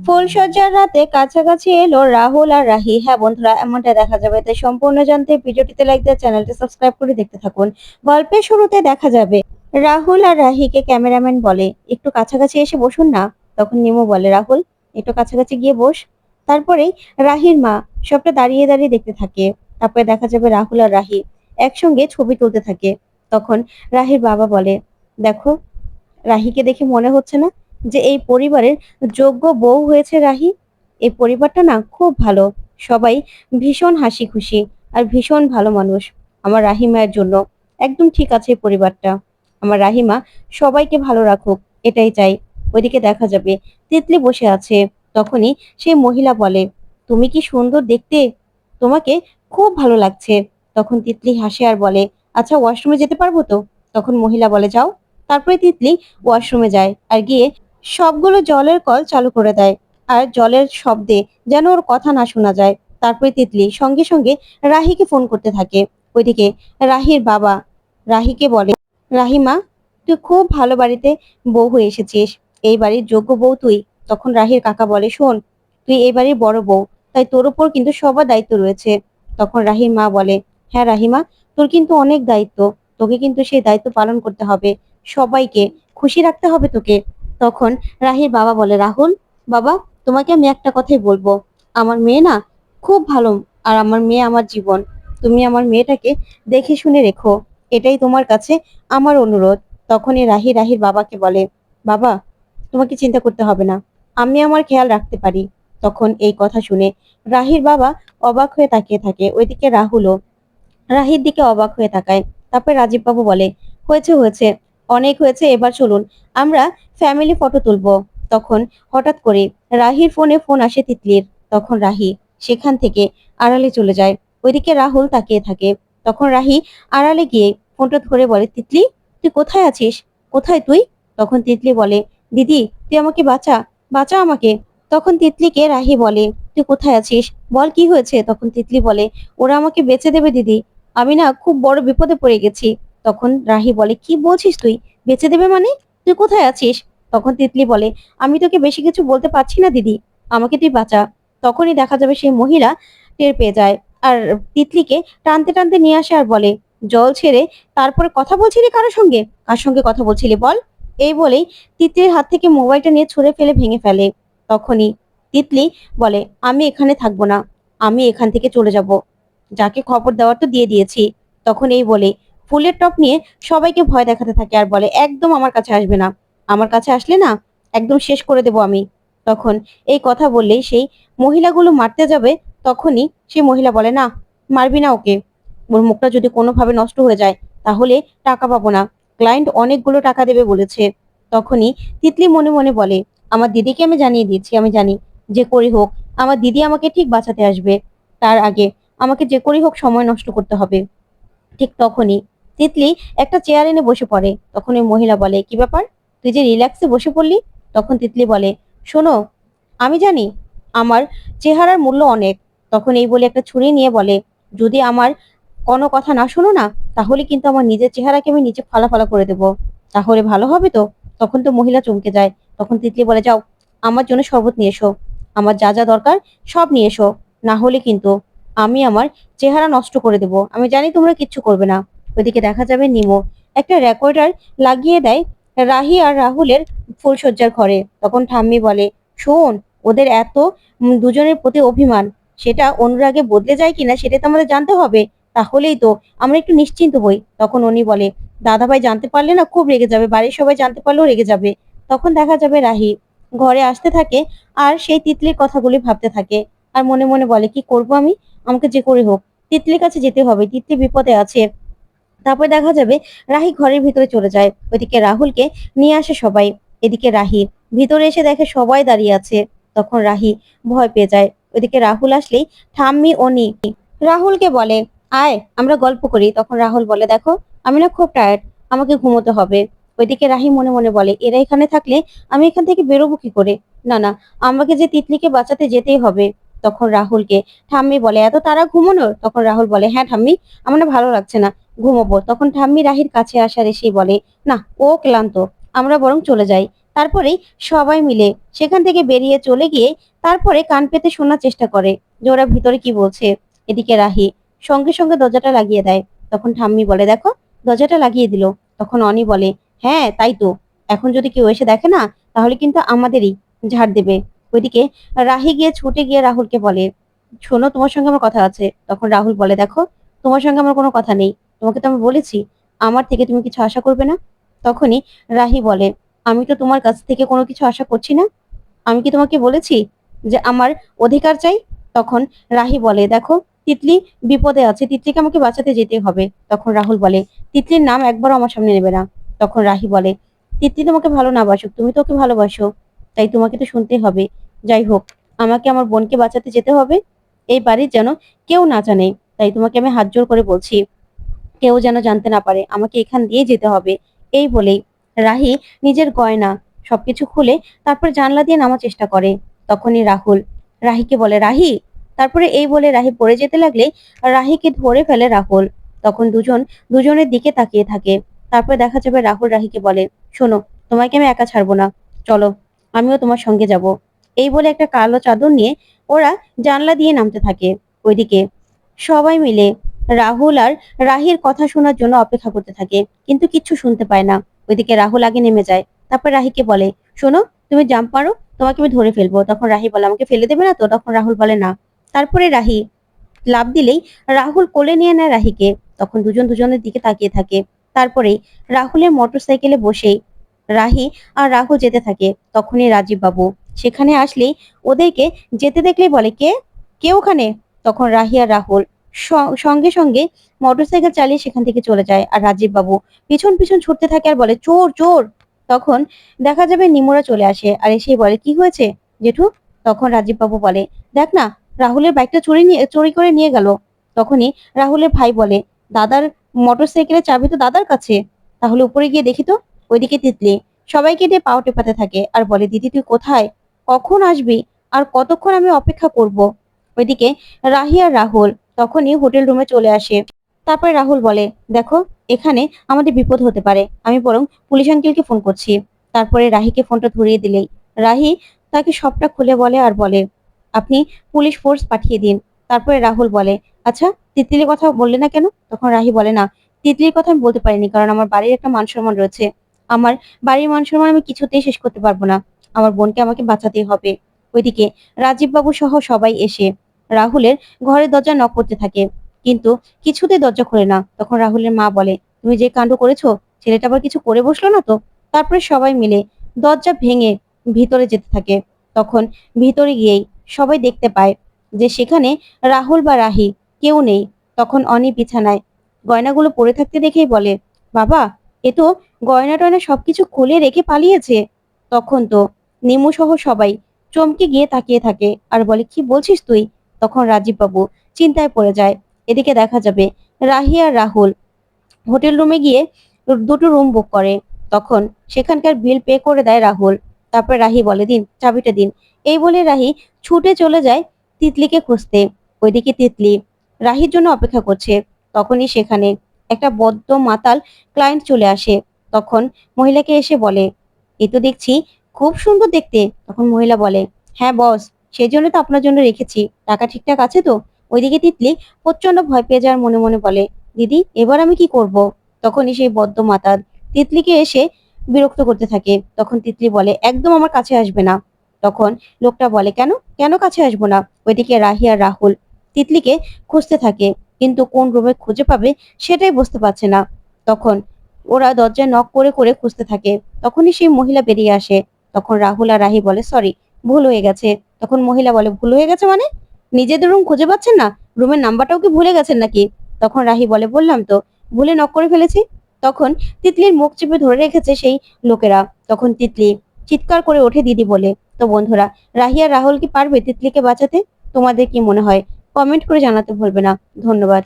ফুলশয্যার রাতে কাছাকাছি এলো রাহুল আর রাহি। হ্যাঁ বন্ধুরা, এমনটা দেখা যাবে। তাই সম্পূর্ণ জানতে ভিডিওটিতে লাইক দিয়ে চ্যানেলটি সাবস্ক্রাইব করে দেখতে থাকুন। গল্পের শুরুতে দেখা যাবে রাহুল আর রাহিকে ক্যামেরাম্যান বলে, একটু কাছাকাছি এসে বসুন না। তখন নিমো বলে, রাহুল একটু কাছাকাছি গিয়ে বস। তারপরেই রাহির মা সবটা দাঁড়িয়ে দাঁড়িয়ে দেখতে থাকে। তারপরে দেখা যাবে রাহুল আর রাহি একসঙ্গে ছবি তুলতে থাকে। তখন রাহির বাবা বলে, দেখো, রাহিকে দেখে মনে হচ্ছে না যে এই পরিবারের যোগ্য বউ হয়েছে রাহি? এই পরিবারটা না খুব ভালো। সবাই ভীষণ হাসি খুশি আর ভীষণ ভালো মানুষ। আমার রাহিমায়ের জন্য একদম ঠিক আছে এই পরিবারটা। আমার রাহিমা সবাইকে ভালো রাখুক, এটাই চাই। ওইদিকে দেখা যাবে তিতলি বসে আছে। তখনই সেই মহিলা বলে, তুমি কি সুন্দর দেখতে, তোমাকে খুব ভালো লাগছে। তখন তিতলি হাসে আর বলে, আচ্ছা ওয়াশরুমে যেতে পারবো তো? তখন মহিলা বলে, যাও। তারপরে তিতলি ওয়াশরুমে যায় আর গিয়ে সবগুলো জলের কল চালু করে দেয়। আর জলের শব্দে যেন ওর কথা না শোনা যায়। তারপরে তিতলি সঙ্গে সঙ্গে রাহিকে ফোন করতে থাকে। ওইদিকে রাহির বাবা রাহিকে বলে, রাহিমা, তুই খুব ভালো বাড়িতে বউ হয়ে এসেছিস। এই বাড়ির যোগ্য বউ তুই। তখন রাহির কাকা বলে, শোন, তুই এই বাড়ির বড় বউ, তাই তোর উপর কিন্তু সবার দায়িত্ব রয়েছে। তখন রাহির মা বলে, হ্যাঁ রাহিমা, তোর কিন্তু অনেক দায়িত্ব। তোকে কিন্তু সেই দায়িত্ব পালন করতে হবে। সবাইকে খুশি রাখতে হবে তোকে। তখন রাহির বাবা বলে, রাহুল বাবা, তোমাকে আমি একটা কথাই বলবো। আমার মেয়ে না খুব ভালো, আর আমার মেয়ে আমার জীবন। তুমি আমার মেয়েটাকে দেখে শুনে রেখো, এটাই তোমার কাছে আমার অনুরোধ। তখনই রাহির বাবাকে বলে, বাবা, তোমাকে চিন্তা করতে হবে না, আমি আমার খেয়াল রাখতে পারি। তখন এই কথা শুনে রাহির বাবা অবাক হয়ে তাকিয়ে থাকে। ওইদিকে রাহুলও রাহির দিকে অবাক হয়ে তাকায়। তারপর রাজীব বাবু বলে, হয়েছে হয়েছে, অনেক হয়েছে, এবার চলুন আমরা ফ্যামিলি ফটো তুলবো। তখন হঠাৎ করে রাহির ফোনে ফোন আসে তিতলির। তখন রাহি সেখান থেকে আড়ালে চলে যায়। ওইদিকে রাহুল তাকিয়ে থাকে। তখন রাহি আড়ালে গিয়ে ফোনটা ধরে বলে, তিতলি, তুই কোথায় আছিস? কোথায় তুই? তখন তিতলি বলে, দিদি তুই আমাকে বাঁচা, বাঁচা আমাকে। তখন তিতলিকে রাহি বলে, তুই কোথায় আছিস, বল কি হয়েছে? তখন তিতলি বলে, ওরা আমাকে বেঁচে দেবে দিদি, আমি না খুব বড় বিপদে পড়ে গেছি। তখন রাহি বলে, কি বলছিস তুই, বেঁচে দেবে মানে? তুই কোথায় আছিস? তখন তিতলি বলে, আমি তোকে বেশি কিছু বলতে পারছি না দিদি, আমাকে তুই বাঁচা। তখনই দেখা যাবে সেই মহিলা টের পেয়ে যায় আর তিতলিকে টানতে টানতে নিয়ে আসে আর বলে, জল ছেড়ে তারপরে কথা বলছিলি কারোর সঙ্গে? কার সঙ্গে কথা বলছিলি বল। এই বলেই তিতলির হাত থেকে মোবাইলটা নিয়ে ছুঁড়ে ফেলে ভেঙে ফেলে। তখনই তিতলি বলে, আমি এখানে থাকবো না, আমি এখান থেকে চলে যাব, যাকে খবর দেওয়ার তো দিয়ে দিয়েছি। তখন এই বলে ফুলের টপ নিয়ে সবাইকে ভয় দেখাতে থাকে আর বলে, একদম আমার কাছে আসবে না, আমার কাছে আসলে না একদম শেষ করে দেব আমি। তখন এই কথা বললেই সেই মহিলাগুলো মারতে যাবে। তখনই সেই মহিলা বলে, না, মারবি না ওকে, ওর মুখটা যদি কোনোভাবে নষ্ট হয়ে যায় তাহলে টাকা পাবো না, ক্লায়েন্ট অনেকগুলো টাকা দেবে বলেছে। তখনই তিতলি মনে মনে বলে, আমার দিদিকে আমি জানিয়ে দিয়েছি, আমি জানি যে করি হোক আমার দিদি আমাকে ঠিক বাঁচাতে আসবে, তার আগে আমাকে যে করেই হোক সময় নষ্ট করতে হবে। ঠিক তখনই তিতলি একটা চেয়ার এনে বসে পড়ে। তখন ওই মহিলা বলে, কি ব্যাপার, তুই যে রিল্যাক্সে বসে পড়লি? তখন তিতলি বলে, শোনো, আমি জানি আমার চেহারার মূল্য অনেক। তখন এই বলে একটা ছুরি নিয়ে বলে, যদি আমার কোনো কথা না শোনো না, তাহলে কিন্তু আমার নিজের চেহারাকে আমি নিচে ফালা ফালা করে দেবো, তাহলে ভালো হবে তো? তখন তো মহিলা চমকে যায়। তখন তিতলি বলে, যাও, আমার জন্য শরবত নিয়ে এসো, আমার যা যা দরকার সব নিয়ে এসো, না হলে কিন্তু আমি আমার চেহারা নষ্ট করে দেব, আমি জানি তোমরা কিচ্ছু করবে না। ওইদিকে দেখা যাবে নিমো একটা রেকর্ডার লাগিয়ে দেয় রাহি আর রাহুলের ফুলশয্যার ঘরে। তখন ঠাম্মি বলে, শোন, ওদের এত দুজনের প্রতি অভিমান, সেটা অনুরাগে বদলে যায় কিনা সেটা তো আমাদের জানতে হবে, তাহলেই তো আমরা একটু নিশ্চিন্ত হই। তখন উনি বলে, দাদাভাই জানতে পারলে না খুব রেগে যাবে, বাড়ির সবাই জানতে পারলেও রেগে যাবে। তখন দেখা যাবে রাহি ঘরে আসতে থাকে আর সেই তিতলির কথাগুলি ভাবতে থাকে আর মনে মনে বলে, কি করব আমি, আমাকে যে করে হোক তিতলির কাছে যেতে হবে, তিতলি বিপদে আছে। তারপর দেখা যাবে রাহি ঘরের ভিতরে চলে যায়। ওইদিকে রাহুলকে নিয়ে আসে সবাই। এদিকে রাহি ভিতরে এসে দেখে সবাই দাঁড়িয়ে আছে। তখন রাহি ভয় পেয়ে যায়। ওইদিকে রাহুল আসলেই ঠাম্মি অনি রাহুলকে বলে, আয় আমরা গল্প করি। তখন রাহুল বলে, দেখো, আমি না খুব টায়ার্ড, আমাকে ঘুমোতে হবে। ওইদিকে রাহি মনে মনে বলে, এরা এখানে থাকলে আমি এখান থেকে বেরোবো কি করে? না না, আমাকে যে তিতলিকে বাঁচাতে যেতেই হবে। তখন রাহুলকে ঠাম্মি বলে, এত তারা ঘুমানোর? তখন রাহুল বলে, হ্যাঁ ঠাম্মি, আমার না ভালো লাগছে না, ঘুমোবো। তখন ঠাম্মি রাহির কাছে আসার এসেই বলে, না ও ক্লান্ত, আমরা বরং চলে যাই। তারপরেই সবাই মিলে সেখান থেকে বেরিয়ে চলে গিয়ে তারপরে কান পেতে শোনার চেষ্টা করে যে ওরা ভিতরে কি বলছে। এদিকে রাহি সঙ্গে সঙ্গে দরজাটা লাগিয়ে দেয়। তখন ঠাম্মি বলে, দেখো দরজাটা লাগিয়ে দিল। তখন অনি বলে, হ্যাঁ তাই তো, এখন যদি কেউ এসে দেখে না তাহলে কিন্তু আমাদেরই ঝাড় দেবে। ওইদিকে রাহি গিয়ে ছুটে গিয়ে রাহুলকে বলে, শোনো তোমার সঙ্গে আমার কথা আছে। তখন রাহুল বলে, দেখো তোমার সঙ্গে আমার কোনো কথা নেই, তোমাকে তো আমি বলেছি আমার থেকে তুমি কিছু আশা করবে না। তখনই রাহি বলে, আমি তো তোমার কাছ থেকে কোনো কিছু আশা করছি না, আমি কি তোমাকে বলেছি যে আমার অধিকার চাই? তখন রাহি বলে, দেখো তিতলি বিপদে আছে, তিতলিকে আমাকে বাঁচাতে যেতে হবে। তখন রাহুল বলে, তিতলির নাম একবারও আমার সামনে নেবে না। তখন রাহি বলে, তিতলি তোমাকে ভালো না বাসুক, তুমি তো ওকে ভালোবাসো, তাই তোমাকে তো শুনতে হবে। যাই হোক, আমাকে আমার বোনকে বাঁচাতে যেতে হবে, এই বাড়ির যেন কেউ না জানে, তাই তোমাকে আমি হাত জোর করে বলছি, কেউ যেন জানতে না পারে, আমাকে এখান দিয়ে যেতে হবে। এই বলেই রাহি নিজের গয়না সবকিছু খুলে তারপর জানলা দিয়ে নামার চেষ্টা করে। তখনই রাহুল রাহিকে বলে, রাহি। তারপরে এই বলে রাহি পড়ে যেতে লাগলে রাহিকে ধরে ফেলে রাহুল। তখন দুজনের দিকে তাকিয়ে থাকে। তারপর দেখা যাবে রাহুল রাহিকে বলে, শোনো, তোমাকে আমি একা ছাড়বো না, চলো আমিও তোমার সঙ্গে যাব। এই বলে একটা কালো চাদর নিয়ে ওরা জানলা দিয়ে নামতে থাকে। ওইদিকে সবাই মিলে রাহুল আর রাহির কথা শোনার জন্য অপেক্ষা করতে থাকে, কিন্তু কিচ্ছু শুনতে পায় না। ওইদিকে রাহুল আগে নেমে যায়। তারপর রাহিকে বলে, শোনো, তুমি জাম্প মারো, তোমাকে আমি ধরে ফেলবো। তখন রাহি বলে, আমাকে ফেলে দেবে না তো? তখন রাহুল বলে, না। তারপরে রাহি লাফ দিলেই রাহুল কোলে নিয়ে নেয় রাহিকে। তখন দুজনের দিকে তাকিয়ে থাকে। তারপরেই রাহুলের মোটর সাইকেলে বসেই রাহি আর রাহুল যেতে থাকে। তখনই রাজীব বাবু সেখানে আসলেই ওদেরকে যেতে দেখলেই বলে, কে কে ওখানে? তখন রাহি আর রাহুল সঙ্গে সঙ্গে মোটরসাইকেল চালিয়ে সেখান থেকে চলে যায়। আর রাজীব বাবু পিছন পিছন ছুটতে থাকে আর বলে, চোর চোর। তখন দেখা যাবে নিমোরা চলে আসে আর এসেই বলে, কি হয়েছে জেঠু? তখন রাজীব বাবু বলে, দেখ না, রাহুলের বাইকটা চুরি করে নিয়ে গেল। তখনই রাহুলের ভাই বলে, দাদার মোটরসাইকেলের চাবি তো দাদার কাছে, তাহলে উপরে গিয়ে দেখি তো। ওইদিকে তিতলি সবাইকে দিয়ে পাও টেপাতে থাকে আর বলে, দিদি তুই কোথায়, কখন আসবি, আর কতক্ষণ আমি অপেক্ষা করব? ওইদিকে রাহি আর রাহুল তখনই হোটেল রুমে চলে আসে। তারপরে রাহুল বলে, দেখো এখানে আমাদের বিপদ হতে পারে, আমি বরং পুলিশ আঙ্কেলকে ফোন করছি। তারপরে রাহিকে ফোনটা ধরিয়ে দিলেই রাহি তাকে সবটা খুলে বলে আর বলে, আপনি পুলিশ ফোর্স পাঠিয়ে দিন। তারপরে রাহুল বলে, আচ্ছা তিতলির কথা বললে না কেন? তখন রাহি বলে, না, তিতলির কথা আমি বলতে পারিনি, কারণ আমার বাড়ির একটা মান সম্মান রয়েছে, আমার বাড়ির মান সম্মান আমি কিছুতেই শেষ করতে পারবো না, আমার বোনকে আমাকে বাঁচাতেই হবে। ওইদিকে রাজীব বাবু সহ সবাই এসে রাহুলের ঘরের দরজা নক করতে থাকে, কিন্তু কিছুতেই দরজা খোলে না। তখন রাহুলের মা বলে, তুমি যে কাণ্ড করেছো, ছেলেটা আবার কিছু করে বসলো না তো? তারপরে সবাই মিলে দরজা ভেঙে ভিতরে যেতে থাকে। তখন ভিতরে গিয়েই সবাই দেখতে পায় যে সেখানে রাহুল বা রাহি কেউ নেই। তখন অনি বিছানায় গয়নাগুলো পড়ে থাকতে দেখেই বলে, বাবা, এ তো গয়না টয়না সবকিছু খুলে রেখে পালিয়েছে। তখন তো নিমু সহ সবাই চমকে গিয়ে তাকিয়ে থাকে আর বলে, কি বলছিস তুই? তখন রাজীব বাবু চিন্তায় পড়ে যায়। এদিকে দেখা যাবে রাহি আর রাহুল হোটেল রুমে গিয়ে দুটো রুম বুক করে। তখন সেখানকার বিল পে করে দেয় রাহুল। তারপর রাহি বলে, দিন চাবিটা দিন। এই বলে রাহি ছুটে চলে যায় তিতলিকে খুঁজতে। ওইদিকে তিতলি রাহির জন্য অপেক্ষা করছে। তখনই সেখানে একটা বদ্ধ মাতাল ক্লায়েন্ট চলে আসে। তখন মহিলাকে এসে বলে, এ তো দেখছি খুব সুন্দর দেখতে। তখন মহিলা বলে, হ্যাঁ বস, সেই জন্য তো আপনার জন্য রেখেছি, টাকা ঠিকঠাক আছে তো? ওইদিকে তিতলি প্রচন্ড ভয় পেয়ে যাওয়ার মনে মনে বলে, দিদি এবার আমি কি করব? তখনই সেই বদ্ধ মাতাল তিতলিকে এসে বিরক্ত করতে থাকে। তখন তিতলি বলে, একদম আমার কাছে আসবে না। তখন লোকটা বলে, কেন কেন কাছে আসবো না? ওইদিকে রাহি আর রাহুল তিতলিকে খুঁজতে থাকে, কিন্তু কোন রুমে খুঁজে পাবে সেটাই বুঝতে পারছে না। তখন ওরা দরজায় নক করে করে খুঁজতে থাকে। তখনই সেই মহিলা বেরিয়ে আসে। তখন রাহুল আর রাহি বলে, সরি, ভুল হয়ে গেছে। তখন মহিলা বলে, ভুল হয়ে গেছে মানে? নিজেদের রুম খুঁজে পাচ্ছেন না, রুমের নাম্বারটাও কি ভুলে গেছেন নাকি? তখন রাহি বলে, বললাম তো ভুলে নক করে ফেলেছি। তখন তিতলির মুখ চেপে ধরে রেখেছে সেই লোকেরা। তখন তিতলি চিৎকার করে ওঠে, দিদি বলে। তো বন্ধুরা, রাহি আর রাহুল কি পারবে তিতলিকে বাঁচাতে? তোমাদের কি মনে হয়? কমেন্ট করে জানাতে ভুলবে না। ধন্যবাদ।